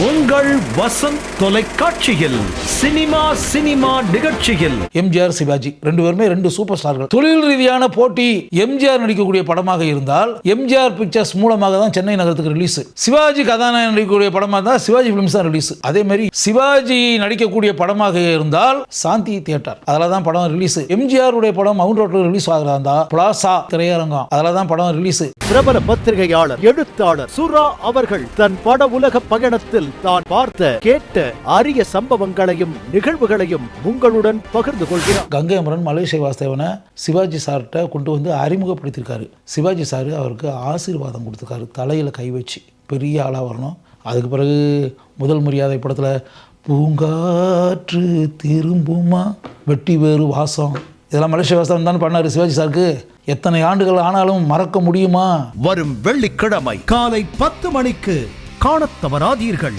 உங்கள் வசந்த் தொலைக்காட்சியில் சினிமா நிகழ்ச்சியில் எம்ஜிஆர் சிவாஜி ரெண்டு பேருமே ரெண்டு சூப்பர் ஸ்டார்கள். தொழில் ரீதியான போட்டி எம்ஜிஆர் நடிக்கக்கூடிய படமாக இருந்தால் எம்ஜிஆர் பிக்சர்ஸ் மூலமாக தான் சென்னை நகரத்துக்கு ரிலீஸ். சிவாஜி கதாநாயகன் நடிக்கக்கூடிய படமாக தான் சிவாஜி பிலிம்ஸ் தான் ரிலீஸ். அதே மாதிரி சிவாஜி நடிக்கக்கூடிய படமாக இருந்தால் சாந்தி தியேட்டர் அதில் தான் படம் ரிலீஸ். எம்ஜிஆர் உடைய படம் மவுண்ட் ரோட்ல ரிலீஸ் ஆகிறதா இருந்தா பிளாசா திரையரங்கம் அதில் தான் படம் ரிலீஸ். பிரபல பத்திரிகையாளர் எழுத்தாளர் சுரா அவர்கள் தன் பட உலக பயணத்தில் தான் பார்த்த கேட்ட அரிய சம்பவங்களையும் நிகழ்வுகளையும் உங்களுடன் பகிர்ந்து கொள்கிறார். கங்கை அமரன் மலேசிய வாஸ்தவனை சிவாஜி சார்கிட்ட கொண்டு வந்து அறிமுகப்படுத்தியிருக்காரு. சிவாஜி சார் அவருக்கு ஆசீர்வாதம் கொடுத்துருக்காரு, தலையில் கை வச்சு பெரிய ஆளாக வரணும். அதுக்கு பிறகு முதல் மரியாதை படத்தில் பூங்காற்று திரும்புமா வெட்டி வேறு வாசம் இதெல்லாம் மலேசிய வாஸ்தவன் தான் பண்ணாரு. சிவாஜி சாருக்கு எத்தனை ஆண்டுகள் ஆனாலும் மறக்க முடியுமா? வரும் வெள்ளிக்கிழமை காலை 10 மணிக்கு காணத் தவறாதீர்கள்.